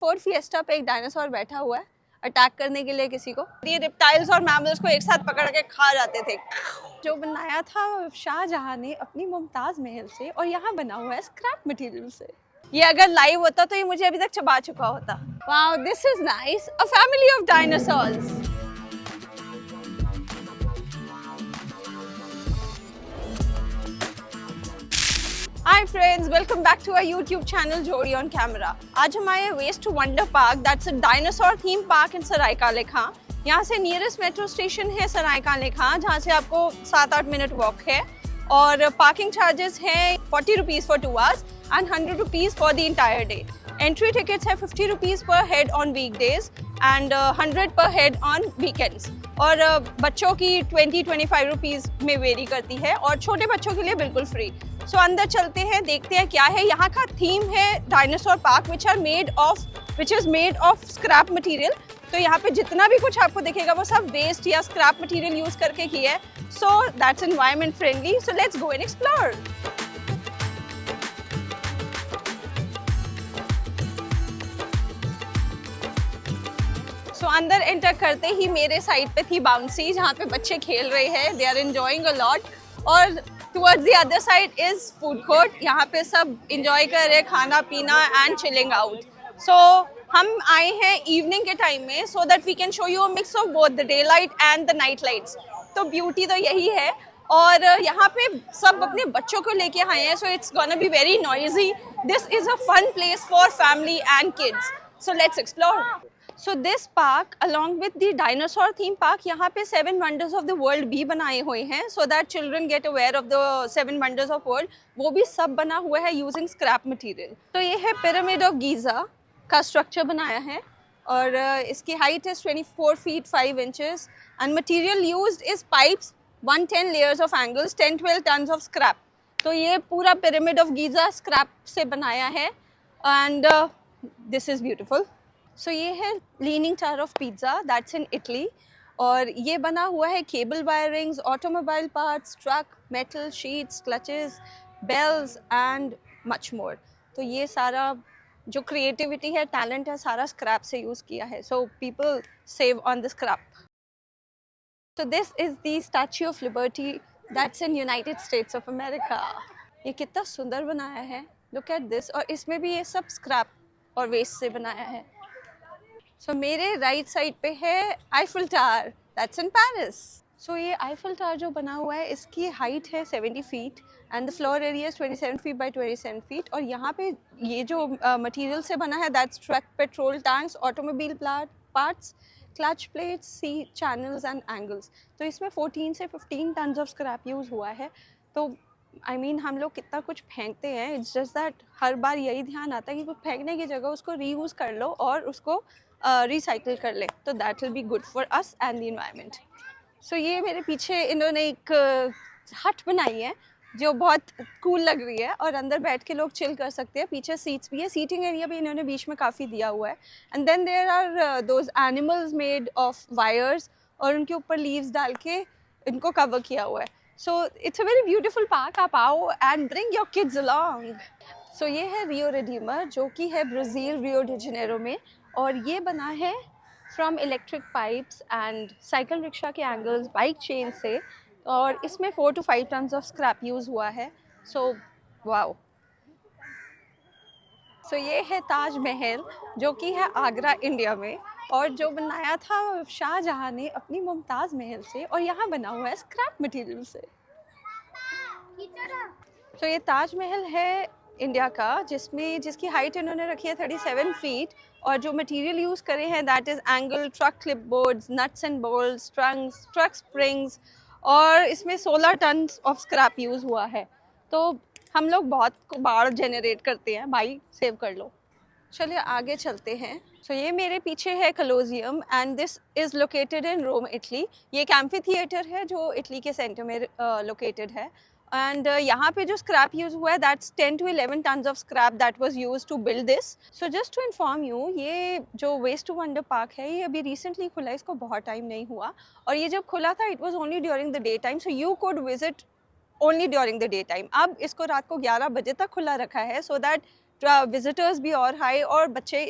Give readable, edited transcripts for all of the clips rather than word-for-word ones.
Ford fiesta पे एक dinosaur बैठा हुआ है अटैक करने के लिए किसी को। ये रिप्टाइल्स और मैमल्स को एक साथ पकड़ के खा जाते थे। जो बनाया था शाहजहां ने अपनी मुमताज महल से, और यहाँ बना हुआ है स्क्रैप मटेरियल से। ये अगर लाइव होता तो ये मुझे अभी तक चबा चुका होता। Wow, this is nice, a family of dinosaurs. Hi friends, welcome back to our YouTube channel Jodi on Camera. आज हम आए waste to wonder park, that's a dinosaur theme park in Sarai Kale Khan. यहाँ से नियरेस्ट मेट्रो स्टेशन है सराय काले खां, जहाँ से आपको 7-8 minute walk है। और पार्किंग चार्जेस हैं 40 rupees for 2 hours and 100 rupees for the entire day. Entry tickets है 50 रुपीज़ पर हेड ऑन वीकडेज एंड 100 पर हेड ऑन वीकेंड्स। और बच्चों की 20-25 रुपीज़ में वेरी करती है, और छोटे बच्चों के लिए बिल्कुल फ्री। सो अंदर चलते हैं, देखते हैं क्या है। यहाँ का थीम है dinosaur park which is made of scrap material. तो यहाँ पे जितना भी कुछ आपको दिखेगा वो सब वेस्ट या स्क्रैप मटेरियल यूज करके किया है। So that's environment friendly. So let's go and explore. So अंदर एंटर करते ही मेरे साइड पे थी बाउंसी, जहाँ पे बच्चे खेल रहे हैं, they are enjoying a lot. और towards the other side is food court, यहाँ पे सब इंजॉय कर रहे हैं खाना पीना एंड चिलिंग आउट। सो हम आए हैं इवनिंग के टाइम में, so that we can show you a mix of both the daylight and the night lights. तो ब्यूटी तो यही है। और यहाँ पे सब अपने बच्चों को लेके आए हैं, so it's gonna be very noisy. This is a fun place for family and kids. So let's explore. So this park along with the dinosaur theme park, यहाँ पे 7 wonders of the world भी बनाए हुए हैं, so that children get aware of the 7 wonders of world। वो भी सब बना हुआ है using scrap material। तो ये है pyramid of Giza का structure बनाया है, और इसकी height is 24 feet 5 inches and material used is pipes, 110 layers of angles, 10-12 tons of scrap। तो ये पूरा pyramid of Giza scrap से बनाया है, and this is beautiful। So ये है leaning tower of Pisa, that's in Italy. और ये बना हुआ है cable wirings, automobile parts, truck, metal sheets, clutches, bells and much more. तो ये सारा जो क्रिएटिविटी है, टैलेंट है, सारा स्क्रैप से यूज़ किया है। So people save on the scrap. So this is the statue of liberty, that's in United states of America. ये कितना सुंदर बनाया है, लुक एट दिस। और इसमें भी ये सब स्क्रैप और वेस्ट से बनाया है। सो मेरे राइट साइड पे है Eiffel Tower, that's in Paris. So ये आईफिल टावर जो बना हुआ है, इसकी हाइट है 70 feet and the floor area is 27 feet by 27 feet. और यहाँ पे ये जो मटेरियल से बना है, that's truck, petrol tanks, automobile parts, clutch plates, C channels and angles. तो इसमें 14 से 15 टन ऑफ स्क्रैप यूज़ हुआ है। तो I mean, हम लोग कितना कुछ फेंकते हैं, इट्स जस्ट दैट हर बार यही ध्यान आता है कि कुछ फेंकने की जगह उसको रीयूज़ कर लो और उसको रिसाइकिल कर ले, तो that will be good for us and the environment. So ये मेरे पीछे इन्होंने एक हट बनाई है जो बहुत कूल लग रही है, और अंदर बैठ के लोग चिल कर सकते हैं। पीछे सीट्स भी है, सीटिंग एरिया भी इन्होंने बीच में काफ़ी दिया हुआ है। And then there are those animals made of wires, और उनके ऊपर लीव्स डाल के इनको कवर किया हुआ है। So it's a very beautiful park. आप आओ and bring your kids along. So ये है रियो रिडीमर, जो कि है ब्राज़ील, रियो डी जेनेरो में। और ये बना है from electric pipes and cycle rickshaw के एंगल्स, बाइक चेन से। और इसमें 4 to 5 ton of scrap use हुआ है। So wow. सो ये है ताज महल, जो कि है आगरा, इंडिया में, और जो बनाया था शाहजहां ने अपनी मुमताज़ महल से, और यहाँ बना हुआ है स्क्रैप मटेरियल से। तो ये ताज महल है इंडिया का, जिसकी हाइट इन्होंने रखी है 37 फीट। और जो मटेरियल यूज़ करे हैं, that is angle, truck clipboards, nuts and bolts, truck springs, और इसमें 16 टन ऑफ स्क्रैप यूज़ हुआ है। तो हम लोग बहुत बार जेनरेट करते हैं, भाई सेव कर लो। चलिए आगे चलते हैं। सो ये मेरे पीछे है Colosseum, and this is located in Rome, Italy. ये एक एम्फी थिएटर है जो इटली के सेंटर में लोकेटेड है। एंड यहाँ पे जो स्क्रैप यूज़ हुआ है, that's 10 to 11 ton of scrap that was used to build this. So just to inform you, ये जो वेस्ट टू वंडर पार्क है, ये अभी रिसेंटली खुला है, इसको बहुत टाइम नहीं हुआ। और ये जब खुला था, it was only during the day time, so you could visit only during the day time. अब इसको रात को 11 बजे तक खुला रखा है, सो दैट विजिटर्स भी और आए और बच्चे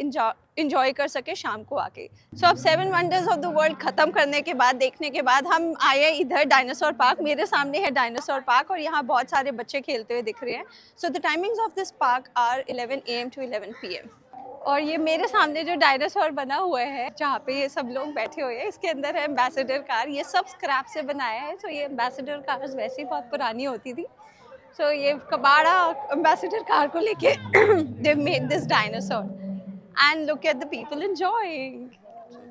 इंजॉय कर सके शाम को आके। सो अब 7 वंडर्स ऑफ द वर्ल्ड ख़त्म करने के बाद, देखने के बाद, हम आए इधर डायनासोर पार्क। मेरे सामने है डायनासोर पार्क और यहाँ बहुत सारे बच्चे खेलते हुए दिख रहे हैं। So the timings of this park are 11 AM to 11 PM। और ये मेरे सामने जो डायनासोर बना हुआ है जहाँ पे ये सब लोग बैठे हुए हैं, इसके अंदर है एम्बेसडर कार। ये सब स्क्रैप से बनाया है। सो ये एम्बेसडर कार्स वैसे ही बहुत पुरानी होती थी। सो ये कबाड़ा एम्बेसडर कार को लेके they made this dinosaur and look at the people enjoying.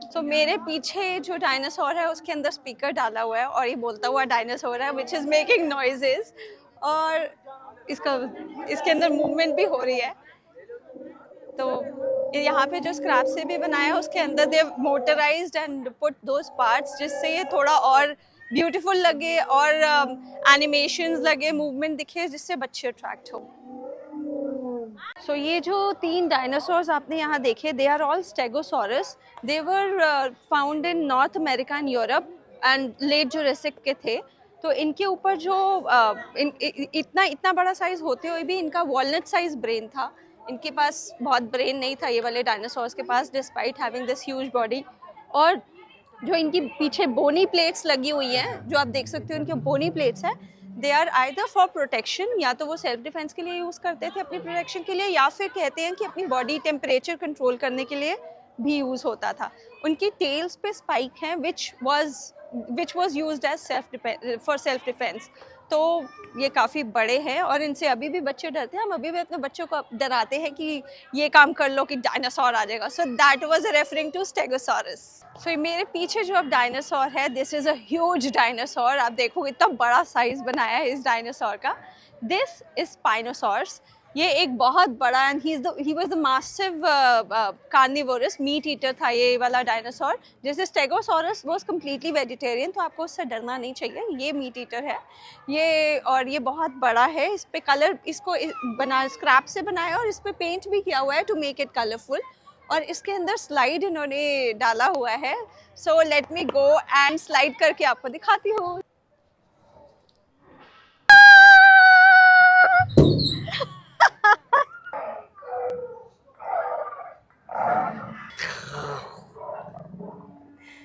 So मेरे पीछे जो डायनासोर है उसके अंदर स्पीकर डाला हुआ है और ये बोलता हुआ डायनासोर है विच इज़ मेकिंग नॉइजेस, और इसके अंदर मूवमेंट भी हो रही है। तो यहाँ पे जो स्क्रैप से भी बनाया है उसके अंदर they motorized and put those parts जिससे ये थोड़ा और ब्यूटीफुल लगे और एनिमेशंस लगे, मूवमेंट दिखे, जिससे बच्चे अट्रैक्ट हो। सो ये जो 3 डायनासोर्स आपने यहाँ देखे, they are all stegosaurus. They were found in North America and Europe and late Jurassic के थे। तो इनके ऊपर जो इतना बड़ा साइज होते हुए भी इनका वॉलनट साइज ब्रेन था। इनके पास बहुत ब्रेन नहीं था ये वाले डायनासोर्स के पास, despite having this huge body. और जो इनकी पीछे बोनी प्लेट्स लगी हुई हैं, जो आप देख सकते हो इनके बोनी प्लेट्स हैं, they are either for protection, या तो वो सेल्फ डिफेंस के लिए यूज़ करते थे अपनी प्रोटेक्शन के लिए, या फिर कहते हैं कि अपनी बॉडी टेम्परेचर कंट्रोल करने के लिए भी यूज़ होता था। उनकी टेल्स पे स्पाइक हैं which was used as for self defence. तो ये काफ़ी बड़े हैं और इनसे अभी भी बच्चे डरते हैं। हम अभी भी अपने बच्चों को डराते हैं कि ये काम कर लो कि डायनासोर आ जाएगा। So that was referring to stegosaurus. So मेरे पीछे जो अब डायनासोर है, this is a huge dinosaur. आप देखो इतना बड़ा साइज बनाया है इस डायनासोर का। This is spinosaurus. ये एक बहुत बड़ा and he was the massive carnivorous meat eater था ये वाला डायनासोर। जैसे स्टेगोसॉरस वाज कम्प्लीटली वेजिटेरियन, तो आपको उससे डरना नहीं चाहिए। ये मीट ईटर है ये, और ये बहुत बड़ा है। इस पे कलर इसको स्क्रैप से बनाया और इस पे पेंट भी किया हुआ है टू मेक इट कलरफुल। और इसके अंदर स्लाइड इन्होंने डाला हुआ है। So let me go and slide करके आपको दिखाती हूँ।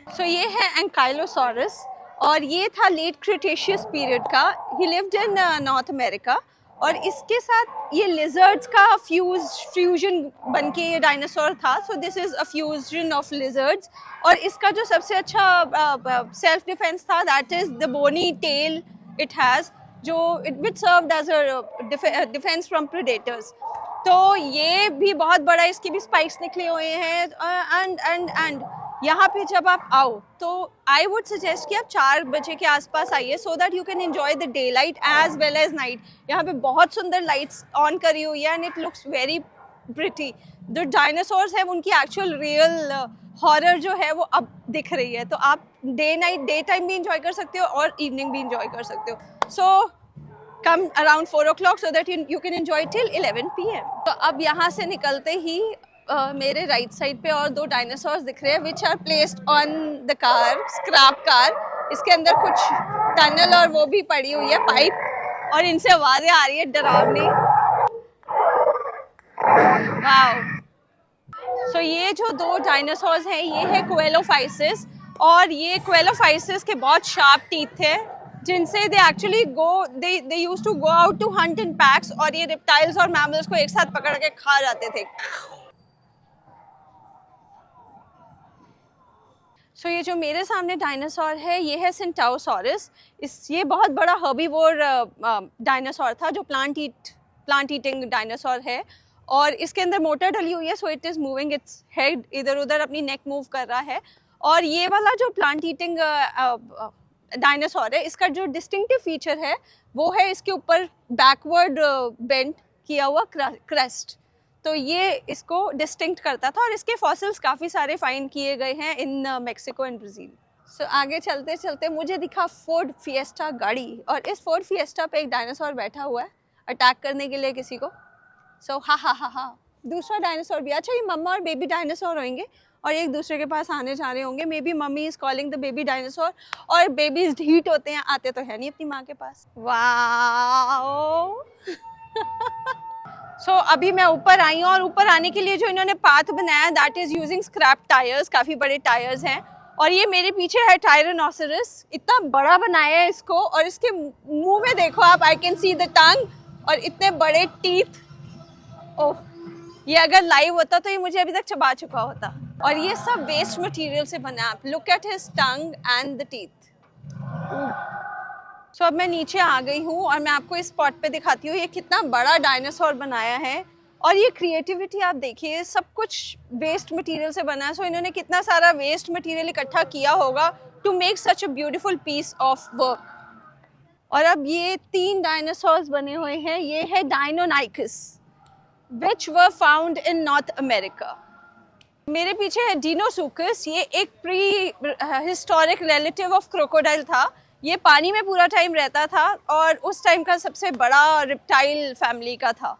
सो ये है एंकाइलोसॉरस और ये था लेट क्रिटेशियस पीरियड का। ही लिव्ड इन नॉर्थ अमेरिका और इसके साथ ये लिजर्ड्स का फ्यूजन बन के ये डायनासोर था। So this is a fusion of lizards. और इसका जो सबसे अच्छा सेल्फ डिफेंस था, that is the bony tail it has, जो it which served as a defence from predators. तो ये भी बहुत बड़ा, इसकी भी स्पाइक्स निकले हुए हैं। एंड यहाँ पे जब आप आओ तो आई वुड सजेस्ट कि आप 4 बजे के आसपास आइए, so that you can enjoy the daylight as well as night. यहाँ पे बहुत सुंदर लाइट्स ऑन करी हुई है and it looks very pretty. जो डायनासोर्स है उनकी एक्चुअल रियल हॉरर जो है वो अब दिख रही है। तो आप डे टाइम भी इंजॉय कर सकते हो और इवनिंग भी इंजॉय कर सकते हो। सो come around 4 o'clock so that you can enjoy till 11 PM। तो अब यहाँ से निकलते ही मेरे राइट साइड पे और 2 डायनासोर्स दिख रहे हैं which are placed on the car, scrap car. इसके अंदर कुछ टनल और वो भी पड़ी हुई है पाइप, और इनसे आवाज़ें आ रही है डरावनी। वाओ। सो ये जो 2 डायनासोर्स हैं ये है कोएलोफाइसिस, और ये कोएलोफाइसिस के बहुत शार्प टीथ थे जिनसे they used to go out to hunt in packs, और ये रिप्टाइल्स और मैमल्स को एक साथ पकड़ के खा जाते थे। सो ये जो मेरे सामने डायनासोर है ये है सेंटाउरोसॉरस। ये बहुत बड़ा हर्बीवोर डायनासोर था जो प्लांट ईटिंग डायनासोर है, और इसके अंदर मोटर डली हुई है। सो it is moving its head, इधर उधर अपनी नेक मूव कर रहा है। और ये वाला जो प्लांट ईटिंग डायनासोर है, इसका जो डिस्टिंक्टिव फीचर है वो है इसके ऊपर बैकवर्ड बेंड किया हुआ क्रेस्ट। तो ये इसको डिस्टिंक्ट करता था, और इसके फॉसिल्स काफ़ी सारे फाइंड किए गए हैं इन मेक्सिको एंड ब्राज़ील। सो आगे चलते चलते मुझे दिखा फोर्ड फिएस्टा गाड़ी, और इस फोर्ड फिएस्टा पे एक डायनासोर बैठा हुआ है अटैक करने के लिए किसी को। सो हा दूसरा डायनासोर भी। अच्छा, ये मम्मा और बेबी डायनासोर होंगे और एक दूसरे के पास आने जा रहे होंगे। May be mummy is calling the baby dinosaur, और बेबीज ढीठ होते हैं, आते तो है नहीं अपनी माँ के पास। वाओ। अभी मैं ऊपर आई हूँ और ऊपर आने के लिए जो इन्होंने पाथ बनाया that is using scrap tyres, काफी बड़े टायर्स हैं। और ये मेरे पीछे है टायरानोसरस, इतना बड़ा बनाया है इसको, और इसके मुंह में देखो आप, I can see the tongue और इतने बड़े टीथ। ओह, ये अगर लाइव होता तो ये मुझे अभी तक चबा चुका होता। और ये सब वेस्ट मटेरियल से बना है। आप look at his tongue and the teeth. अब मैं नीचे आ गई हूँ और मैं आपको इस स्पॉट पे दिखाती हूँ ये कितना बड़ा डायनासोर बनाया है। और ये क्रिएटिविटी आप देखिए, सब कुछ वेस्ट मटेरियल से बना है। इन्होंने कितना सारा वेस्ट मटेरियल इकट्ठा किया होगा to make such a beautiful piece of work. और अब ये 3 डायनासोर्स बने हुए हैं। ये है डायनोनाइकस which were found in North America। मेरे पीछे है डिनोसुकस, ये एक pre historic relative of crocodile था। ये पानी में पूरा टाइम रहता था और उस टाइम का सबसे बड़ा रिप्टाइल फैमिली का था।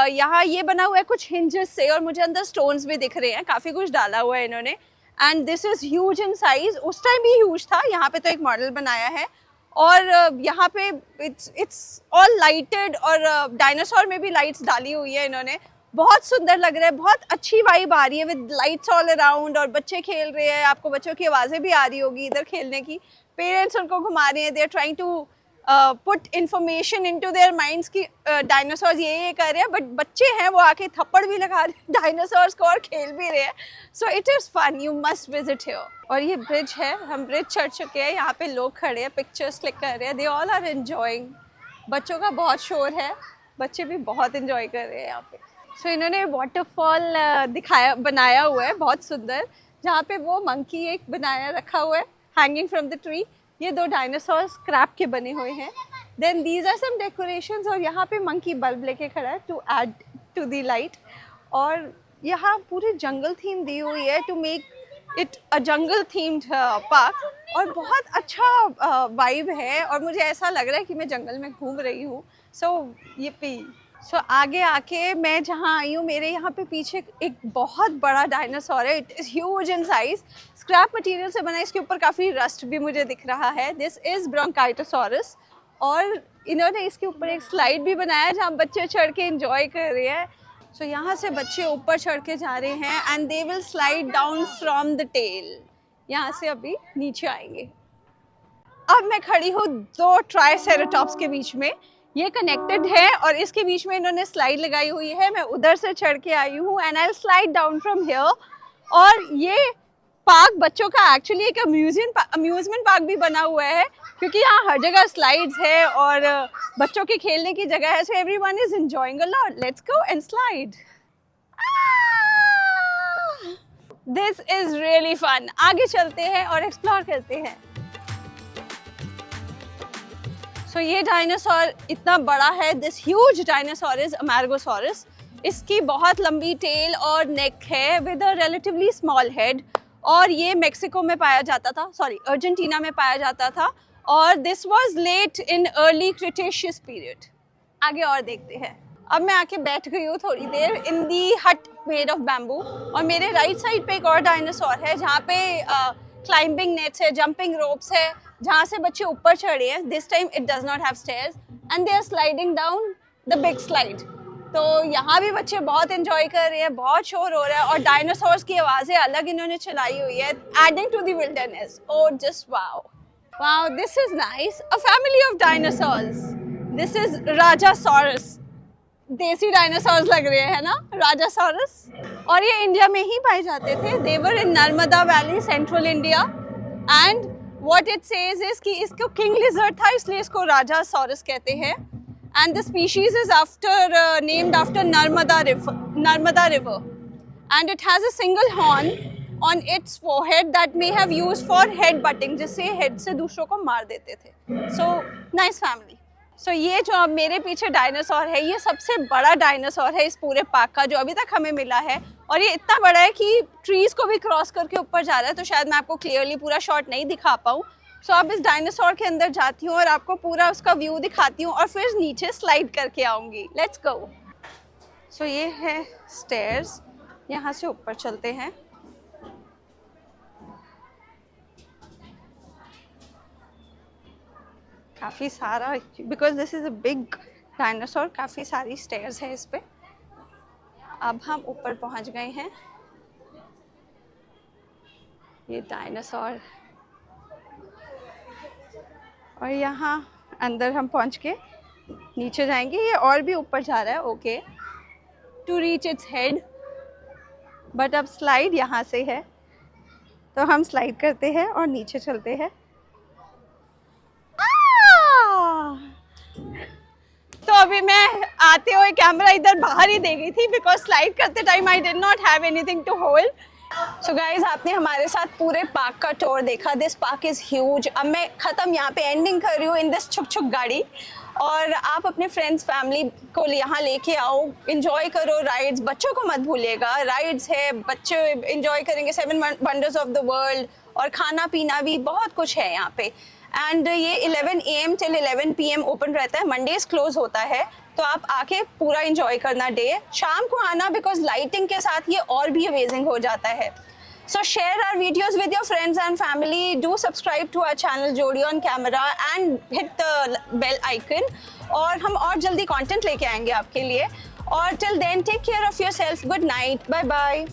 यहाँ ये बना हुआ है कुछ हिंजेस से, और मुझे अंदर स्टोन्स भी दिख रहे हैं, काफ़ी कुछ डाला हुआ है इन्होंने। And this is huge in size, उस टाइम भी ह्यूज था। यहाँ पे तो एक मॉडल बनाया है और यहाँ पे इट्स ऑल लाइटेड, और डायनासोर में भी लाइट्स डाली हुई है इन्होंने। बहुत सुंदर लग रहा है, बहुत अच्छी वाइब आ रही है विद लाइट्स ऑल अराउंड, और बच्चे खेल रहे हैं। आपको बच्चों की आवाज़ें भी आ रही होगी इधर खेलने की। पेरेंट्स उनको घुमा रहे हैं, they are trying to put information into their minds की डायनासोर्स ये कर रहे हैं, बट बच्चे हैं वो आके थप्पड़ भी लगा रहे हैं डायनासोर्स को और खेल भी रहे हैं। So it is fun, you must visit here. और ये ब्रिज है, हम ब्रिज चढ़ चुके हैं। यहाँ पे लोग खड़े हैं, पिक्चर्स क्लिक कर रहे हैं, दे ऑल आर एंजॉइंग। बच्चों का बहुत शोर है, बच्चे भी बहुत एंजॉय कर रहे हैं यहाँ पे। इन्होंने वाटरफॉल बनाया हुआ है बहुत सुंदर, जहाँ पे वो मंकी एक बनाया रखा हुआ है हैंगिंग फ्रॉम द ट्री। ये 2 डायनासोर स्क्रैप के बने हुए हैं। Then these are some decorations, और यहाँ पे मंकी बल्ब लेके खड़ा है to add to the light. और यहाँ पूरी जंगल थीम दी हुई है to make it a jungle themed park. और बहुत अच्छा वाइब है, और मुझे ऐसा लग रहा है कि मैं जंगल में घूम रही हूँ। आगे आके मैं जहाँ आई हूँ, मेरे यहाँ पे पीछे एक बहुत बड़ा डायनासोर है। It is huge in size, scrap material से बना है। इसके ऊपर काफ़ी रस्ट भी मुझे दिख रहा है। This is brontosaurus. और इन्होंने इसके ऊपर एक स्लाइड भी बनाया है जहाँ बच्चे चढ़ के इंजॉय कर रहे हैं। यहाँ से बच्चे ऊपर चढ़ के जा रहे हैं and they will slide down from the tail. यहाँ से अभी नीचे आएंगे। अब मैं खड़ी हूँ 2 ट्राइसेराटॉप्स के बीच में, ये कनेक्टेड है और इसके बीच में इन्होंने स्लाइड लगाई हुई है। मैं उधर से चढ़ के आई हूँ and I will slide down from here. और ये पार्क बच्चों का एक्चुअली एक अम्यूजमेंट पार्क भी बना हुआ है, क्योंकि यहाँ हर जगह स्लाइड्स है और बच्चों के खेलने की जगह है। So everyone is enjoying a lot. Let's go and slide. This is really fun. आगे चलते हैं और एक्सप्लोर करते हैं। ये डायनासोर इतना बड़ा है। This huge dinosaur is amargasaurus. इसकी बहुत लंबी टेल और नेक है with a relatively small head, और ये मेक्सिको में पाया जाता था, अर्जेंटीना में पाया जाता था। और this was late in early Cretaceous period. आगे और देखते हैं। अब मैं आके बैठ गई हूँ थोड़ी देर इन दी हट मेड ऑफ बैम्बू, और मेरे राइट साइड पे एक और डायनासोर है जहाँ पे क्लाइंबिंग नेट्स है, जंपिंग रोप्स है, जहाँ से बच्चे ऊपर चढ़े हैं। This time it does not have stairs and they are sliding down the big slide. तो यहाँ भी बच्चे बहुत एंजॉय कर रहे हैं, बहुत शोर हो रहा है, और डायनासोर्स की आवाज़ें अलग इन्होंने चलाई हुई है, adding to the wilderness. Oh just wow wow, this is nice. A family of dinosaurs. This is Rajasaurus. Desi dinosaurs लग रहे हैं ना, राजासॉरस। और ये इंडिया में ही पाए जाते थे। They were in Narmada valley, central India. And what it says is कि इसको किंग लिजर्ड था, इसलिए इसको राजासॉरस कहते हैं। And the species is named after Narmada River, and it has a single horn on its forehead that may have used for head butting, जिससे head से दूसरों को मार देते थे। So nice family. So ये जो अब मेरे पीछे डायनासोर है, ये सबसे बड़ा डायनासोर है इस पूरे पार्क का जो अभी तक हमें मिला है, और ये इतना बड़ा है कि ट्रीज को भी क्रॉस करके ऊपर जा रहा है। तो शायद मैं आपको क्लियरली पूरा शॉट नहीं दिखा पाऊँ। अब इस डायनासोर के अंदर जाती हूँ और आपको पूरा उसका व्यू दिखाती हूँ, और फिर नीचे स्लाइड करके आऊँगी। Let's go. ये है स्टेयर्स, यहाँ से ऊपर चलते हैं। काफ़ी सारा, because this is a big dinosaur, काफ़ी सारी स्टेयर्स है इस पे। अब हम ऊपर पहुंच गए हैं। ये डायनासोर, और यहाँ अंदर हम पहुंच के नीचे जाएंगे। ये और भी ऊपर जा रहा है, okay, to reach its head, but अब स्लाइड यहाँ से है, तो हम स्लाइड करते हैं और नीचे चलते हैं। तो अभी मैं आते हुए कैमरा इधर बाहर ही दे गई थी, बिकॉज स्लाइड करते time I did not have anything to hold. So guys, आपने हमारे साथ पूरे पार्क का टूर देखा। This park is huge. अब मैं ख़त्म यहाँ पे एंडिंग कर रही हूँ इन दिस छुक छुक गाड़ी। और आप अपने फ्रेंड्स फैमिली को यहाँ लेके आओ, इन्जॉय करो राइड्स। बच्चों को मत भूलिएगा, राइड्स है, बच्चे इन्जॉय करेंगे 7 वंडर्स ऑफ द वर्ल्ड। और खाना पीना भी बहुत कुछ है यहाँ पे। एंड ये 11 AM till 11 PM ओपन रहता है, मंडेज क्लोज होता है। तो आप आके पूरा इंजॉय करना डे। शाम को आना, बिकॉज लाइटिंग के साथ ये और भी अमेजिंग हो जाता है। So share our videos with your friends and family. Do subscribe to our channel Jodi on camera and hit the bell icon. और हम और जल्दी कंटेंट लेके आएंगे आपके लिए। और till then, take care of yourself. Good night, bye bye.